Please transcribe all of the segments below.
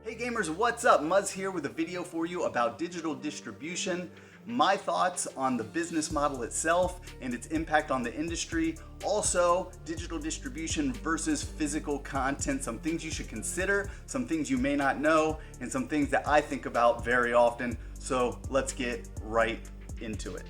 Hey gamers, what's up? Muzz here with a video for you about digital distribution, my thoughts on the business model itself and its impact on the industry. Also, digital distribution versus physical content, some things you should consider, some things you may not know, and some things that I think about very often. So let's get right into it.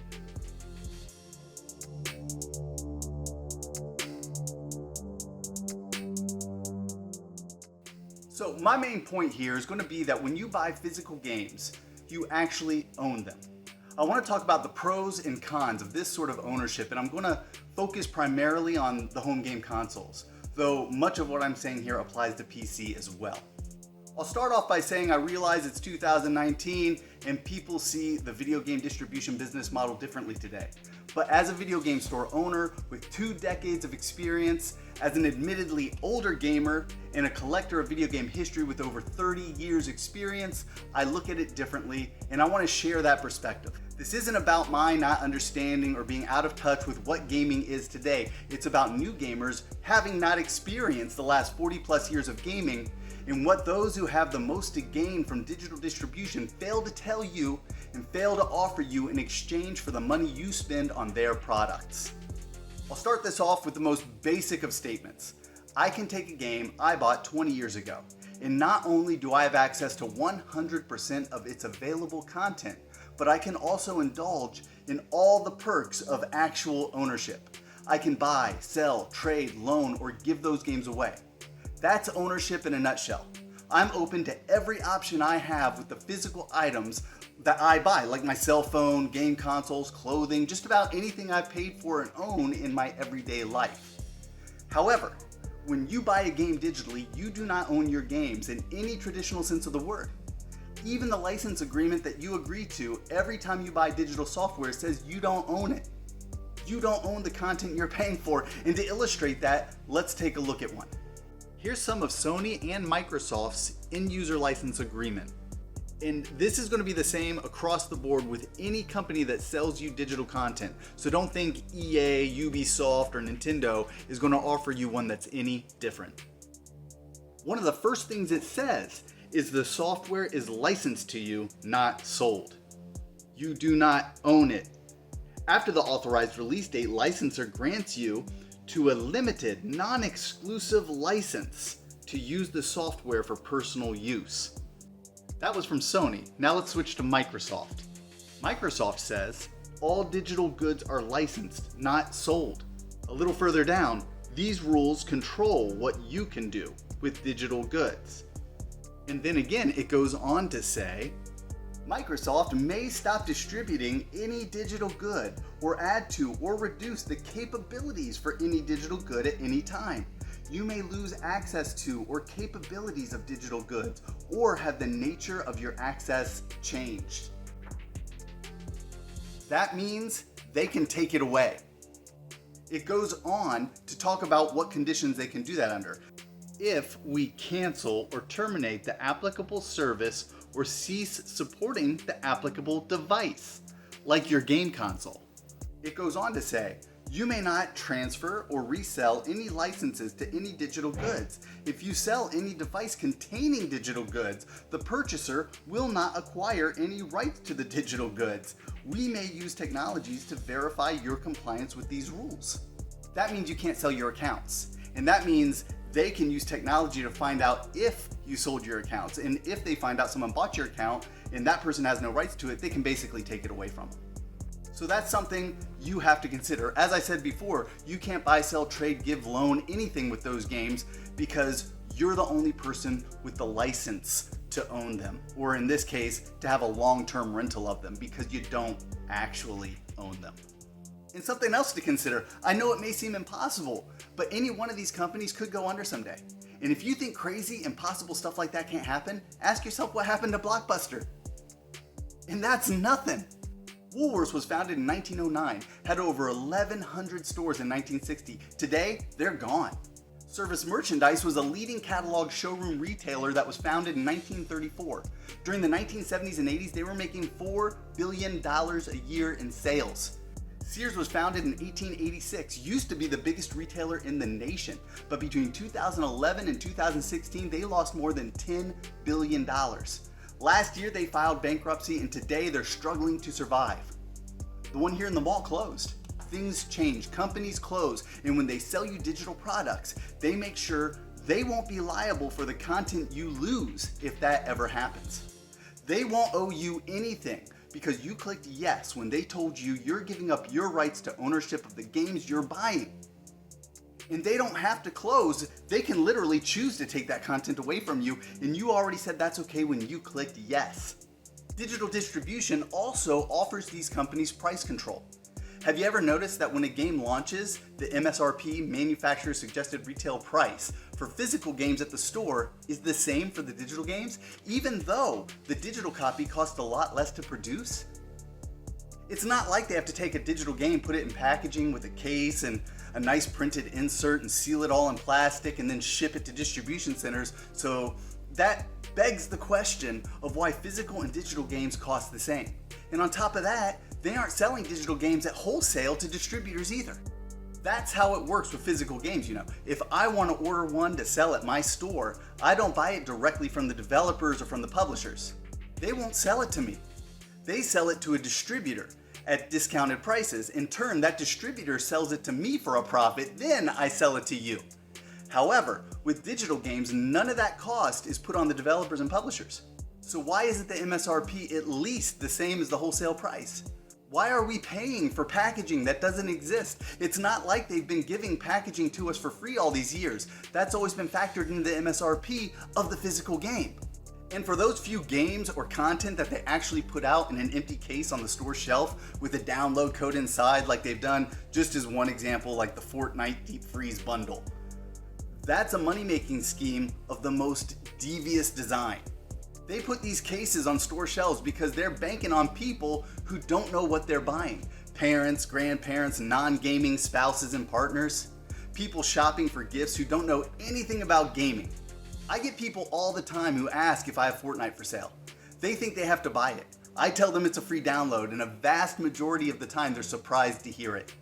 So my main point here is going to be that when you buy physical games, you actually own them. I want to talk about the pros and cons of this sort of ownership, and I'm going to focus primarily on the home game consoles, though much of what I'm saying here applies to PC as well. I'll start off by saying I realize it's 2019 and people see the video game distribution business model differently today. But as a video game store owner with 2 decades of experience, as an admittedly older gamer, and a collector of video game history with over 30 years experience, I look at it differently and I want to share that perspective. This isn't about my not understanding or being out of touch with what gaming is today. It's about new gamers having not experienced the last 40 plus years of gaming and what those who have the most to gain from digital distribution fail to tell you and fail to offer you in exchange for the money you spend on their products. I'll start this off with the most basic of statements. I can take a game I bought 20 years ago, and not only do I have access to 100% of its available content, but I can also indulge in all the perks of actual ownership. I can buy, sell, trade, loan, or give those games away. That's ownership in a nutshell. I'm open to every option I have with the physical items that I buy, like my cell phone, game consoles, clothing, just about anything I paid for and own in my everyday life. However, when you buy a game digitally, you do not own your games in any traditional sense of the word. Even the license agreement that you agree to every time you buy digital software says you don't own it. You don't own the content you're paying for, and to illustrate that, let's take a look at one. Here's some of Sony and Microsoft's end-user license agreement. And this is going to be the same across the board with any company that sells you digital content. So don't think EA, Ubisoft, or Nintendo is going to offer you one that's any different. One of the first things it says is the software is licensed to you, not sold. You do not own it. After the authorized release date, licensor grants you to a limited, non-exclusive license to use the software for personal use. That was from Sony. Now let's switch to Microsoft. Microsoft says, all digital goods are licensed, not sold. A little further down, these rules control what you can do with digital goods. And then again, it goes on to say, Microsoft may stop distributing any digital good or add to or reduce the capabilities for any digital good at any time. You may lose access to or capabilities of digital goods or have the nature of your access changed. That means they can take it away. It goes on to talk about what conditions they can do that under. If we cancel or terminate the applicable service or cease supporting the applicable device, like your game console. It goes on to say, you may not transfer or resell any licenses to any digital goods. If you sell any device containing digital goods, the purchaser will not acquire any rights to the digital goods. We may use technologies to verify your compliance with these rules. That means you can't sell your accounts. And that means they can use technology to find out if you sold your accounts. And if they find out someone bought your account and that person has no rights to it, they can basically take it away from them. So that's something you have to consider. As I said before, you can't buy, sell, trade, give, loan, anything with those games because you're the only person with the license to own them. Or in this case, to have a long-term rental of them because you don't actually own them. And something else to consider, I know it may seem impossible, but any one of these companies could go under someday. And if you think crazy, impossible stuff like that can't happen, ask yourself what happened to Blockbuster. And that's nothing. Woolworths was founded in 1909, had over 1,100 stores in 1960. Today, they're gone. Service Merchandise was a leading catalog showroom retailer that was founded in 1934. During the 1970s and 80s, they were making $4 billion a year in sales. Sears was founded in 1886, used to be the biggest retailer in the nation, but between 2011 and 2016, they lost more than $10 billion. Last year, they filed bankruptcy, and today they're struggling to survive. The one here in the mall closed. Things change, companies close, and when they sell you digital products, they make sure they won't be liable for the content you lose if that ever happens. They won't owe you anything because you clicked yes when they told you you're giving up your rights to ownership of the games you're buying. And they don't have to close. They can literally choose to take that content away from you, and you already said that's okay when you clicked yes. Digital distribution also offers these companies price control. Have you ever noticed that when a game launches, the MSRP, manufacturer suggested retail price, for physical games at the store is the same for the digital games, even though the digital copy costs a lot less to produce? It's not like they have to take a digital game, put it in packaging with a case and a nice printed insert and seal it all in plastic and then ship it to distribution centers. So that begs the question of why physical and digital games cost the same. And on top of that, they aren't selling digital games at wholesale to distributors either. That's how it works with physical games, you know. If I want to order one to sell at my store, I don't buy it directly from the developers or from the publishers. They won't sell it to me. They sell it to a distributor at discounted prices. In turn, that distributor sells it to me for a profit, then I sell it to you. However, with digital games, none of that cost is put on the developers and publishers. So why isn't the MSRP at least the same as the wholesale price? Why are we paying for packaging that doesn't exist? It's not like they've been giving packaging to us for free all these years. That's always been factored into the MSRP of the physical game. And for those few games or content that they actually put out in an empty case on the store shelf with a download code inside, like they've done, just as one example, like the Fortnite Deep Freeze bundle. That's a money-making scheme of the most devious design. They put these cases on store shelves because they're banking on people who don't know what they're buying. Parents, grandparents, non-gaming spouses and partners. People shopping for gifts who don't know anything about gaming. I get people all the time who ask if I have Fortnite for sale. They think they have to buy it. I tell them it's a free download, and a vast majority of the time they're surprised to hear it.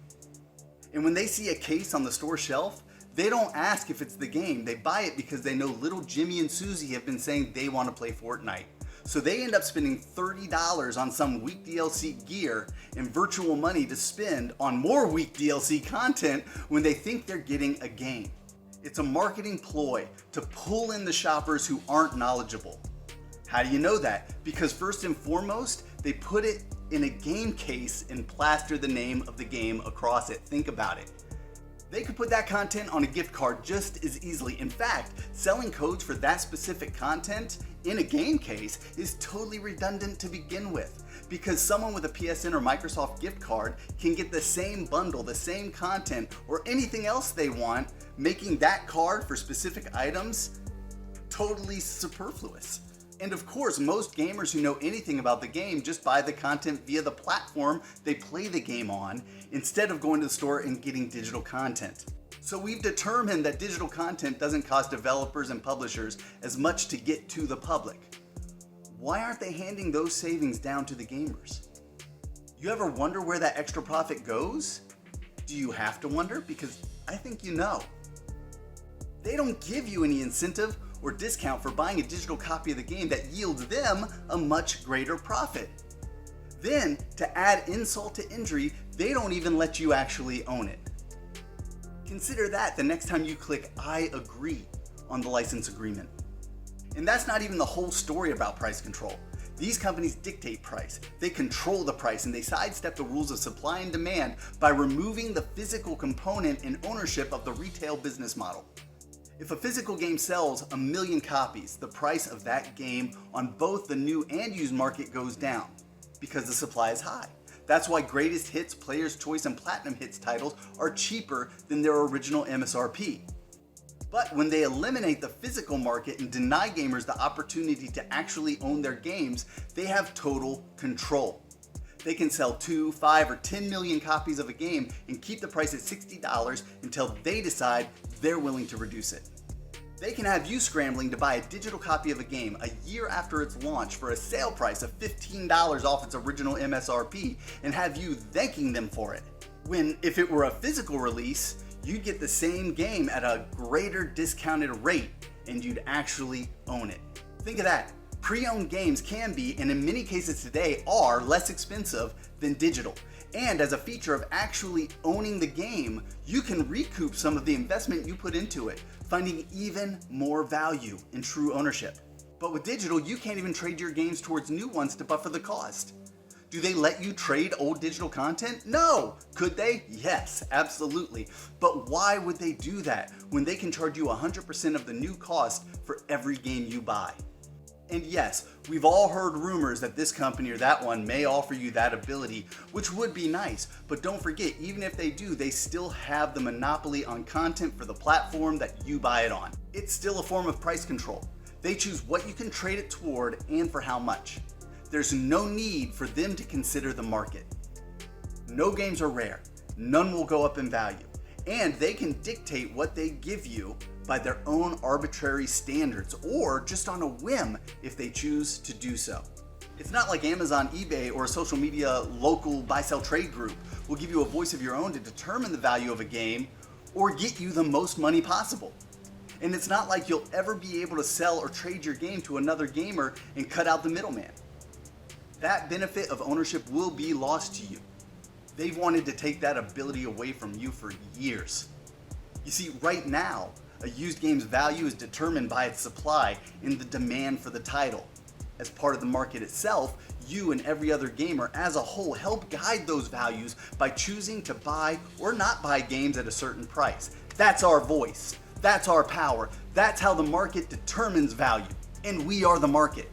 And when they see a case on the store shelf, they don't ask if it's the game. They buy it because they know little Jimmy and Susie have been saying they want to play Fortnite. So they end up spending $30 on some weak DLC gear and virtual money to spend on more weak DLC content when they think they're getting a game. It's a marketing ploy to pull in the shoppers who aren't knowledgeable. How do you know that? Because first and foremost, they put it in a game case and plaster the name of the game across it. Think about it. They could put that content on a gift card just as easily. In fact, selling codes for that specific content in a game case is totally redundant to begin with, because someone with a PSN or Microsoft gift card can get the same bundle, the same content, or anything else they want, making that card for specific items totally superfluous. And of course, most gamers who know anything about the game just buy the content via the platform they play the game on, instead of going to the store and getting digital content. So we've determined that digital content doesn't cost developers and publishers as much to get to the public. Why aren't they handing those savings down to the gamers? You ever wonder where that extra profit goes? Do you have to wonder? Because I think you know. They don't give you any incentive or discount for buying a digital copy of the game that yields them a much greater profit. Then, to add insult to injury, they don't even let you actually own it. Consider that the next time you click I agree on the license agreement. And that's not even the whole story about price control. These companies dictate price, they control the price, and they sidestep the rules of supply and demand by removing the physical component and ownership of the retail business model. If a physical game sells 1 million copies, the price of that game on both the new and used market goes down because the supply is high. That's why Greatest Hits, Player's Choice, and Platinum Hits titles are cheaper than their original MSRP. But when they eliminate the physical market and deny gamers the opportunity to actually own their games, they have total control. They can sell 2, 5, or 10 million copies of a game and keep the price at $60 until they decide they're willing to reduce it. They can have you scrambling to buy a digital copy of a game a year after its launch for a sale price of $15 off its original MSRP and have you thanking them for it. When if it were a physical release, you'd get the same game at a greater discounted rate and you'd actually own it. Think of that. Pre-owned games can be, and in many cases today are, less expensive than digital. And as a feature of actually owning the game, you can recoup some of the investment you put into it, finding even more value in true ownership. But with digital, you can't even trade your games towards new ones to buffer the cost. Do they let you trade old digital content? No. Could they? Yes, absolutely. But why would they do that when they can charge you 100% of the new cost for every game you buy? And yes, we've all heard rumors that this company or that one may offer you that ability, which would be nice. But don't forget, even if they do, they still have the monopoly on content for the platform that you buy it on. It's still a form of price control. They choose what you can trade it toward and for how much. There's no need for them to consider the market. No games are rare. None will go up in value. And they can dictate what they give you by their own arbitrary standards or just on a whim if they choose to do so. It's not like Amazon, eBay, or a social media local buy-sell trade group will give you a voice of your own to determine the value of a game or get you the most money possible. And it's not like you'll ever be able to sell or trade your game to another gamer and cut out the middleman. That benefit of ownership will be lost to you. They've wanted to take that ability away from you for years. You see, right now, a used game's value is determined by its supply and the demand for the title. As part of the market itself, you and every other gamer as a whole help guide those values by choosing to buy or not buy games at a certain price. That's our voice. That's our power. That's how the market determines value. And we are the market.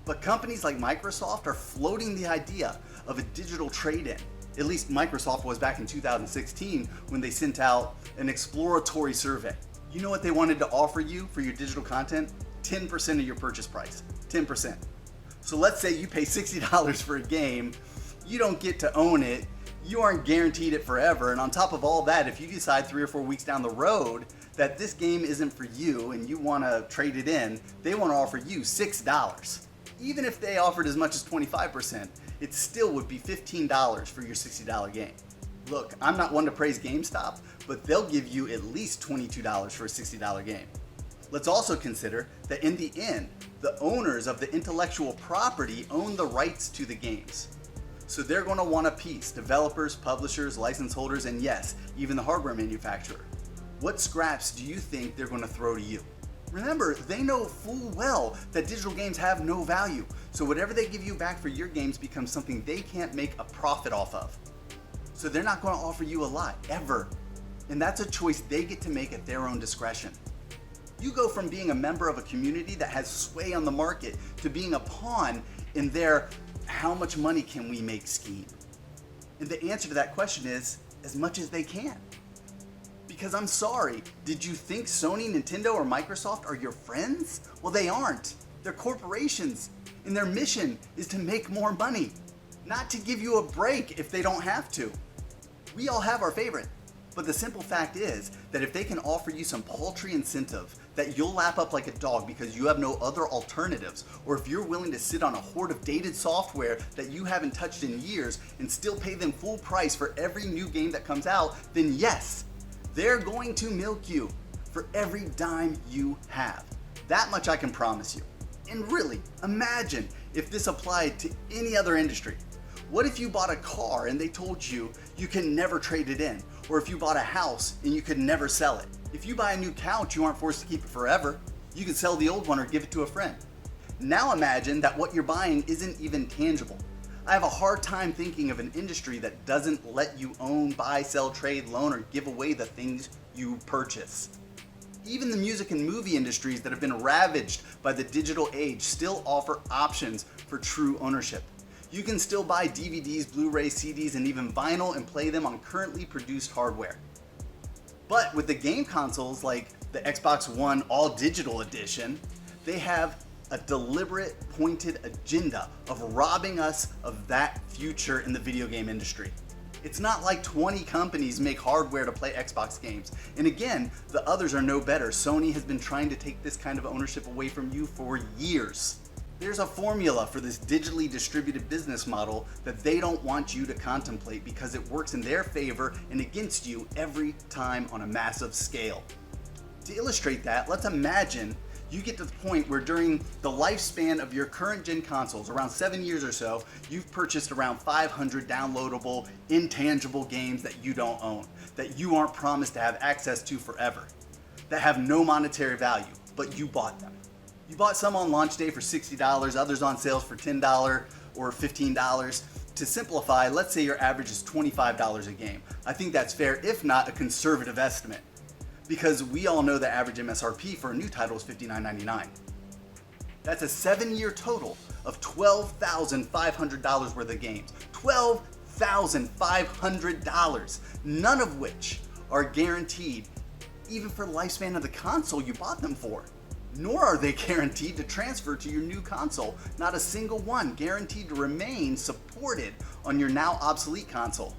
But companies like Microsoft are floating the idea of a digital trade-in. At least Microsoft was back in 2016 when they sent out an exploratory survey. You know what they wanted to offer you for your digital content? 10% of your purchase price. 10%. So let's say you pay $60 for a game, you don't get to own it, you aren't guaranteed it forever, and on top of all that, if you decide 3 or 4 weeks down the road that this game isn't for you and you want to trade it in, they want to offer you $6. Even if they offered as much as 25%, it still would be $15 for your $60 game. Look, I'm not one to praise GameStop, but they'll give you at least $22 for a $60 game. Let's also consider that in the end, the owners of the intellectual property own the rights to the games. So they're going to want a piece, developers, publishers, license holders, and yes, even the hardware manufacturer. What scraps do you think they're going to throw to you? Remember, they know full well that digital games have no value, so whatever they give you back for your games becomes something they can't make a profit off of. So they're not going to offer you a lot, ever. And that's a choice they get to make at their own discretion. You go from being a member of a community that has sway on the market to being a pawn in their how much money can we make scheme. And the answer to that question is as much as they can. Because I'm sorry, did you think Sony, Nintendo, or Microsoft are your friends? Well, they aren't. They're corporations, and their mission is to make more money, not to give you a break if they don't have to. We all have our favorite, but the simple fact is that if they can offer you some paltry incentive that you'll lap up like a dog because you have no other alternatives, or if you're willing to sit on a hoard of dated software that you haven't touched in years and still pay them full price for every new game that comes out, then yes, they're going to milk you for every dime you have. That much I can promise you. And really, imagine if this applied to any other industry. What if you bought a car and they told you you can never trade it in? Or if you bought a house and you could never sell it? If you buy a new couch, you aren't forced to keep it forever. You can sell the old one or give it to a friend. Now imagine that what you're buying isn't even tangible. I have a hard time thinking of an industry that doesn't let you own, buy, sell, trade, loan, or give away the things you purchase. Even the music and movie industries that have been ravaged by the digital age still offer options for true ownership. You can still buy DVDs, Blu-ray, CDs, and even vinyl and play them on currently produced hardware. But with the game consoles like the Xbox One All Digital Edition, they have a deliberate, pointed agenda of robbing us of that future in the video game industry. It's not like 20 companies make hardware to play Xbox games. And again, the others are no better. Sony has been trying to take this kind of ownership away from you for years. There's a formula for this digitally distributed business model that they don't want you to contemplate because it works in their favor and against you every time on a massive scale. To illustrate that, let's imagine you get to the point where during the lifespan of your current gen consoles, around 7 years or so, you've purchased around 500 downloadable, intangible games that you don't own, that you aren't promised to have access to forever, that have no monetary value, but you bought them. You bought some on launch day for $60, others on sales for $10 or $15. To simplify, let's say your average is $25 a game. I think that's fair, if not a conservative estimate, because we all know the average MSRP for a new title is $59.99. That's a 7-year total of $12,500 worth of games. $12,500, none of which are guaranteed even for the lifespan of the console you bought them for. Nor are they guaranteed to transfer to your new console. Not a single one guaranteed to remain supported on your now obsolete console.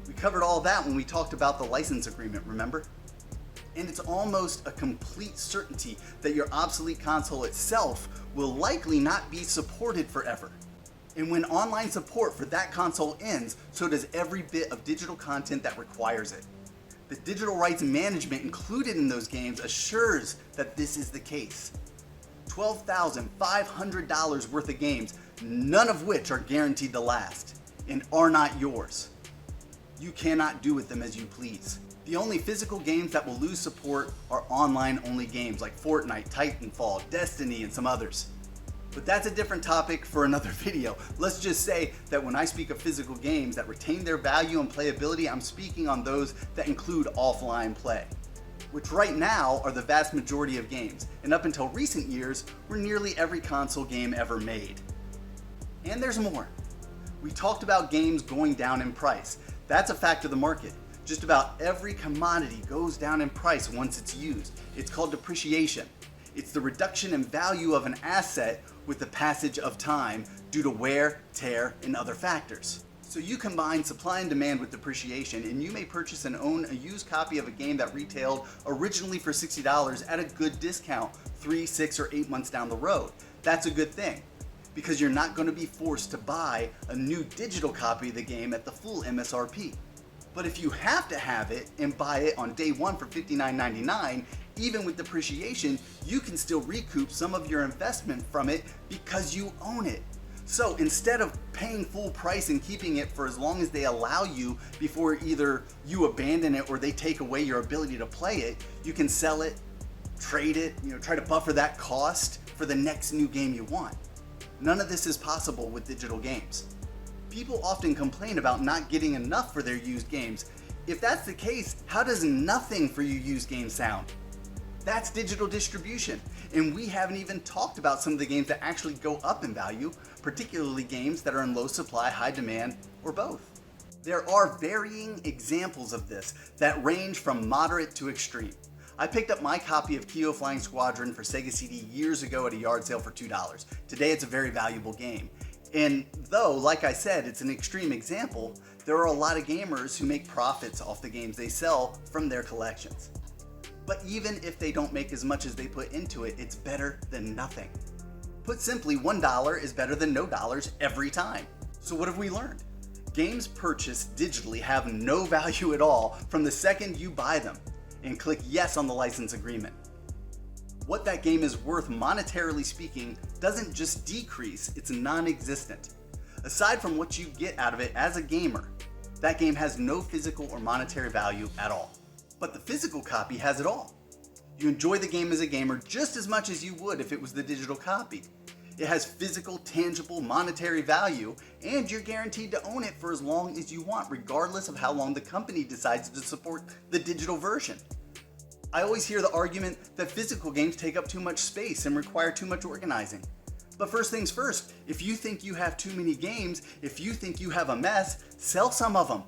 We covered all that when we talked about the license agreement, remember? And it's almost a complete certainty that your obsolete console itself will likely not be supported forever. And when online support for that console ends, so does every bit of digital content that requires it. The digital rights management included in those games assures that this is the case. $12,500 worth of games, none of which are guaranteed to last and are not yours. You cannot do with them as you please. The only physical games that will lose support are online-only games like Fortnite, Titanfall, Destiny, and some others. But that's a different topic for another video. Let's just say that when I speak of physical games that retain their value and playability, I'm speaking on those that include offline play, which right now are the vast majority of games, and up until recent years were nearly every console game ever made. And there's more. We talked about games going down in price. That's a fact of the market. Just about every commodity goes down in price once it's used. It's called depreciation. It's the reduction in value of an asset with the passage of time due to wear, tear, and other factors. So you combine supply and demand with depreciation, and you may purchase and own a used copy of a game that retailed originally for $60 at a good discount 3, 6, or 8 months down the road. That's a good thing, because you're not going to be forced to buy a new digital copy of the game at the full MSRP. But if you have to have it and buy it on day one for $59.99, even with depreciation, you can still recoup some of your investment from it because you own it. So instead of paying full price and keeping it for as long as they allow you before either you abandon it or they take away your ability to play it, you can sell it, trade it, try to buffer that cost for the next new game you want. None of this is possible with digital games. People often complain about not getting enough for their used games. If that's the case, how does nothing for your used games sound? That's digital distribution. And we haven't even talked about some of the games that actually go up in value, particularly games that are in low supply, high demand, or both. There are varying examples of this that range from moderate to extreme. I picked up my copy of Kyo Flying Squadron for Sega CD years ago at a yard sale for $2. Today it's a very valuable game. And though, like I said, it's an extreme example, there are a lot of gamers who make profits off the games they sell from their collections. But even if they don't make as much as they put into it, it's better than nothing. Put simply, $1 is better than no dollars every time. So what have we learned? Games purchased digitally have no value at all from the second you buy them and click yes on the license agreement. What that game is worth monetarily speaking doesn't just decrease, it's non-existent. Aside from what you get out of it as a gamer, that game has no physical or monetary value at all. But the physical copy has it all. You enjoy the game as a gamer just as much as you would if it was the digital copy. It has physical, tangible, monetary value, and you're guaranteed to own it for as long as you want, regardless of how long the company decides to support the digital version. I always hear the argument that physical games take up too much space and require too much organizing. But first things first, if you think you have too many games, if you think you have a mess, sell some of them.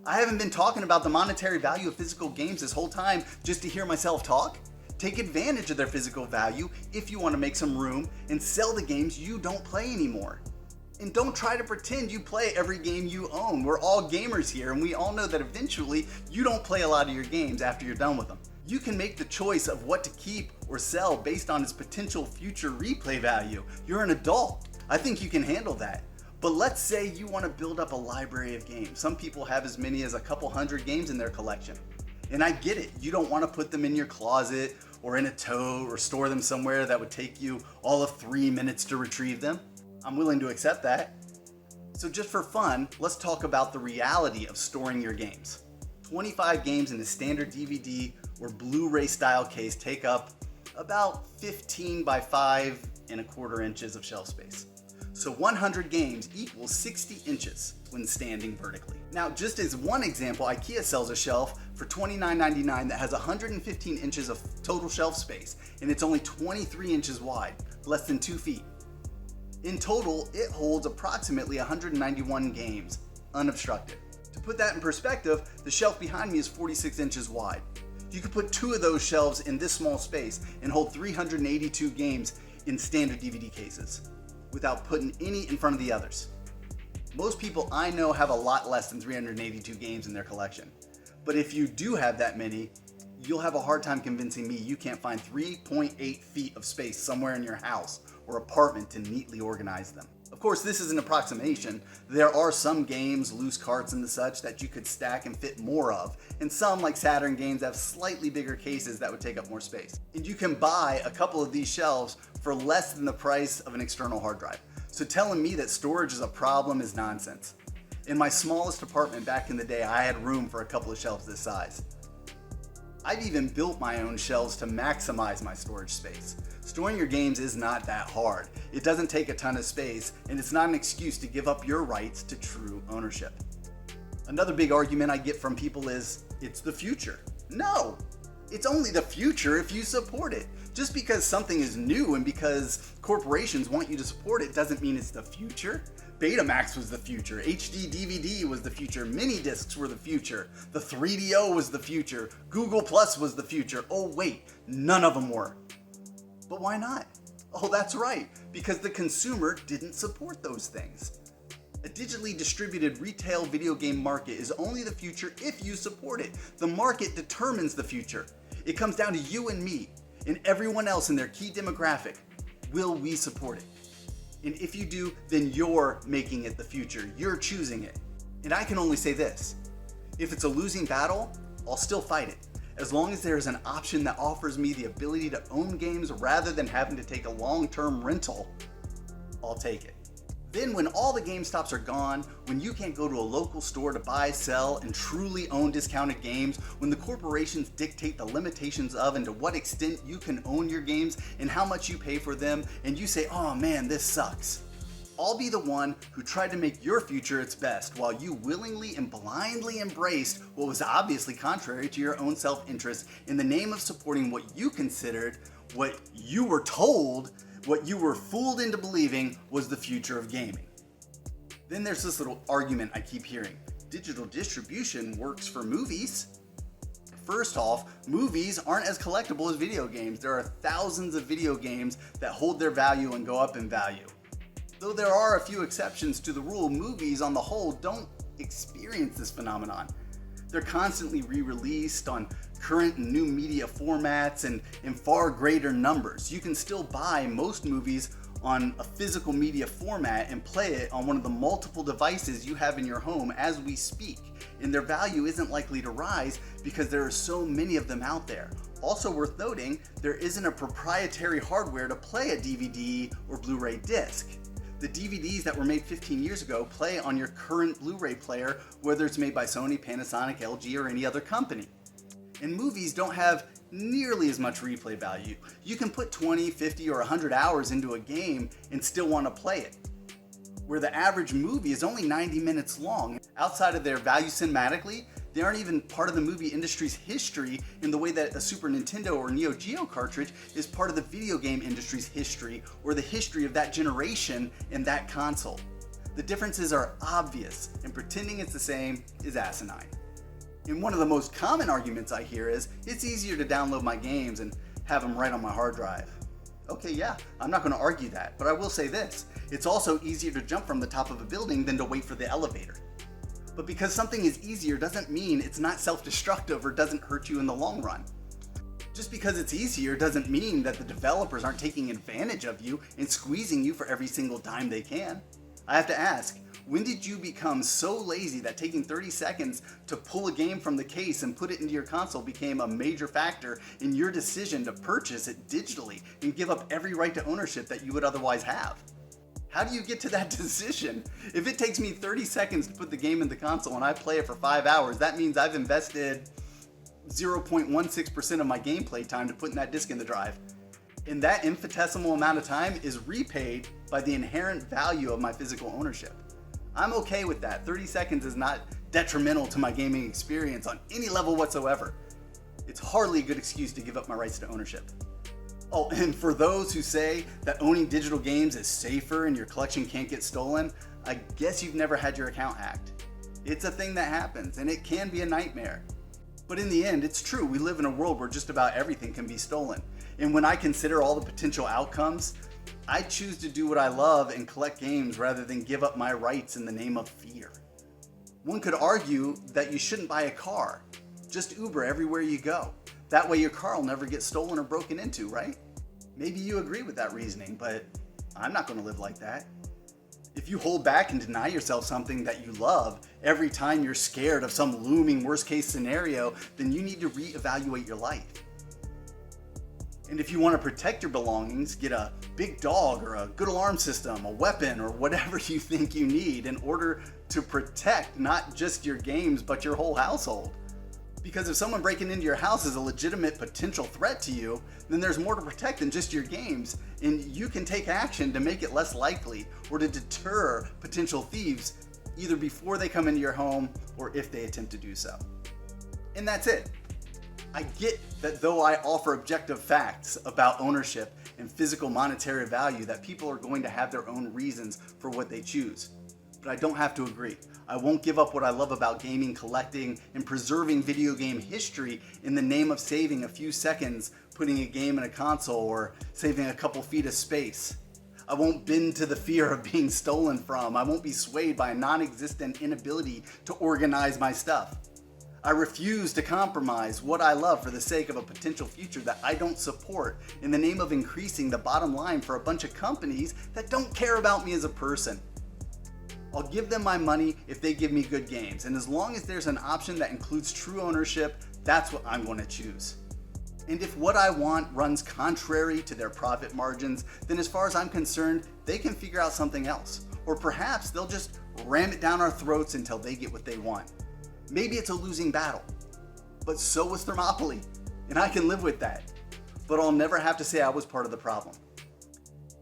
I haven't been talking about the monetary value of physical games this whole time just to hear myself talk. Take advantage of their physical value if you want to make some room and sell the games you don't play anymore. And don't try to pretend you play every game you own. We're all gamers here, and we all know that eventually you don't play a lot of your games after you're done with them. You can make the choice of what to keep or sell based on its potential future replay value. You're an adult. I think you can handle that. But let's say you want to build up a library of games. Some people have as many as a couple hundred games in their collection. And I get it. You don't want to put them in your closet or in a tote or store them somewhere that would take you all of 3 minutes to retrieve them. I'm willing to accept that. So just for fun, let's talk about the reality of storing your games. 25 games in a standard DVD or Blu-ray style case take up about 15 by 5¼ inches of shelf space. So 100 games equals 60 inches when standing vertically. Now, just as one example, IKEA sells a shelf for $29.99 that has 115 inches of total shelf space, and it's only 23 inches wide, less than 2 feet. In total, it holds approximately 191 games, unobstructed. To put that in perspective, the shelf behind me is 46 inches wide. You could put 2 of those shelves in this small space and hold 382 games in standard DVD cases, without putting any in front of the others. Most people I know have a lot less than 382 games in their collection. But if you do have that many, you'll have a hard time convincing me you can't find 3.8 feet of space somewhere in your house or apartment to neatly organize them. Of course, this is an approximation. There are some games, loose carts and the such, that you could stack and fit more of, and some, like Saturn games, have slightly bigger cases that would take up more space. And you can buy a couple of these shelves for less than the price of an external hard drive. So telling me that storage is a problem is nonsense. In my smallest apartment back in the day, I had room for a couple of shelves this size. I've even built my own shelves to maximize my storage space. Storing your games is not that hard. It doesn't take a ton of space, and it's not an excuse to give up your rights to true ownership. Another big argument I get from people is, it's the future. No, it's only the future if you support it. Just because something is new and because corporations want you to support it doesn't mean it's the future. Betamax was the future, HD DVD was the future, mini discs were the future, the 3DO was the future, Google Plus was the future. Oh wait, none of them were. But why not? Oh, that's right, because the consumer didn't support those things. A digitally distributed retail video game market is only the future if you support it. The market determines the future. It comes down to you and me and everyone else in their key demographic. Will we support it? And if you do, then you're making it the future. You're choosing it. And I can only say this. If it's a losing battle, I'll still fight it. As long as there is an option that offers me the ability to own games rather than having to take a long-term rental, I'll take it. Then when all the GameStops are gone, when you can't go to a local store to buy, sell, and truly own discounted games, when the corporations dictate the limitations of and to what extent you can own your games and how much you pay for them, and you say, oh man, this sucks. I'll be the one who tried to make your future its best while you willingly and blindly embraced what was obviously contrary to your own self-interest in the name of supporting what you considered, what you were told, what you were fooled into believing was the future of gaming. Then there's this little argument I keep hearing. Digital distribution works for movies. First off, movies aren't as collectible as video games. There are thousands of video games that hold their value and go up in value. Though there are a few exceptions to the rule, movies on the whole don't experience this phenomenon. They're constantly re-released on current and new media formats and in far greater numbers. You can still buy most movies on a physical media format and play it on one of the multiple devices you have in your home as we speak. And their value isn't likely to rise because there are so many of them out there. Also worth noting, there isn't a proprietary hardware to play a DVD or Blu-ray disc. The DVDs that were made 15 years ago play on your current Blu-ray player, whether it's made by Sony, Panasonic, LG, or any other company. And movies don't have nearly as much replay value. You can put 20, 50, or 100 hours into a game and still want to play it, where the average movie is only 90 minutes long. Outside of their value cinematically, they aren't even part of the movie industry's history in the way that a Super Nintendo or Neo Geo cartridge is part of the video game industry's history or the history of that generation and that console. The differences are obvious, and pretending it's the same is asinine. And one of the most common arguments I hear is, it's easier to download my games and have them right on my hard drive. Okay, yeah, I'm not going to argue that, but I will say this. It's also easier to jump from the top of a building than to wait for the elevator. But because something is easier doesn't mean it's not self-destructive or doesn't hurt you in the long run. Just because it's easier doesn't mean that the developers aren't taking advantage of you and squeezing you for every single dime they can. I have to ask, when did you become so lazy that taking 30 seconds to pull a game from the case and put it into your console became a major factor in your decision to purchase it digitally and give up every right to ownership that you would otherwise have? How do you get to that decision? If it takes me 30 seconds to put the game in the console and I play it for 5 hours, that means I've invested 0.16% of my gameplay time to put in that disc in the drive. And that infinitesimal amount of time is repaid by the inherent value of my physical ownership. I'm okay with that. 30 seconds is not detrimental to my gaming experience on any level whatsoever. It's hardly a good excuse to give up my rights to ownership. Oh, and for those who say that owning digital games is safer and your collection can't get stolen, I guess you've never had your account hacked. It's a thing that happens, and it can be a nightmare. But in the end, it's true. We live in a world where just about everything can be stolen. And when I consider all the potential outcomes, I choose to do what I love and collect games rather than give up my rights in the name of fear. One could argue that you shouldn't buy a car. Just Uber everywhere you go. That way your car will never get stolen or broken into, right? Maybe you agree with that reasoning, but I'm not going to live like that. If you hold back and deny yourself something that you love every time you're scared of some looming worst case scenario, then you need to reevaluate your life. And if you want to protect your belongings, get a big dog or a good alarm system, a weapon, or whatever you think you need in order to protect not just your games, but your whole household. Because if someone breaking into your house is a legitimate potential threat to you, then there's more to protect than just your games, and you can take action to make it less likely or to deter potential thieves either before they come into your home or if they attempt to do so. And that's it. I get that though I offer objective facts about ownership and physical monetary value, that people are going to have their own reasons for what they choose. But I don't have to agree. I won't give up what I love about gaming, collecting, and preserving video game history in the name of saving a few seconds putting a game in a console or saving a couple feet of space. I won't bend to the fear of being stolen from. I won't be swayed by a non-existent inability to organize my stuff. I refuse to compromise what I love for the sake of a potential future that I don't support in the name of increasing the bottom line for a bunch of companies that don't care about me as a person. I'll give them my money if they give me good games, and as long as there's an option that includes true ownership, that's what I'm going to choose. And if what I want runs contrary to their profit margins, then as far as I'm concerned, they can figure out something else. Or perhaps they'll just ram it down our throats until they get what they want. Maybe it's a losing battle, but so was Thermopylae, and I can live with that. But I'll never have to say I was part of the problem.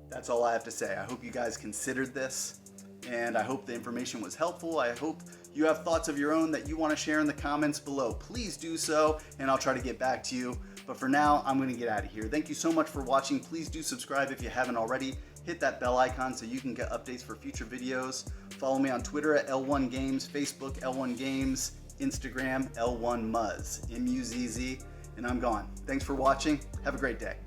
That's all I have to say. I hope you guys considered this, and I hope the information was helpful. I hope you have thoughts of your own that you want to share in the comments below. Please do so, and I'll try to get back to you. But for now, I'm going to get out of here. Thank you so much for watching. Please do subscribe if you haven't already. Hit that bell icon so you can get updates for future videos. Follow me on Twitter at L1 Games, Facebook L1 Games, Instagram L1Muzz, M-U-Z-Z, and I'm gone. Thanks for watching. Have a great day.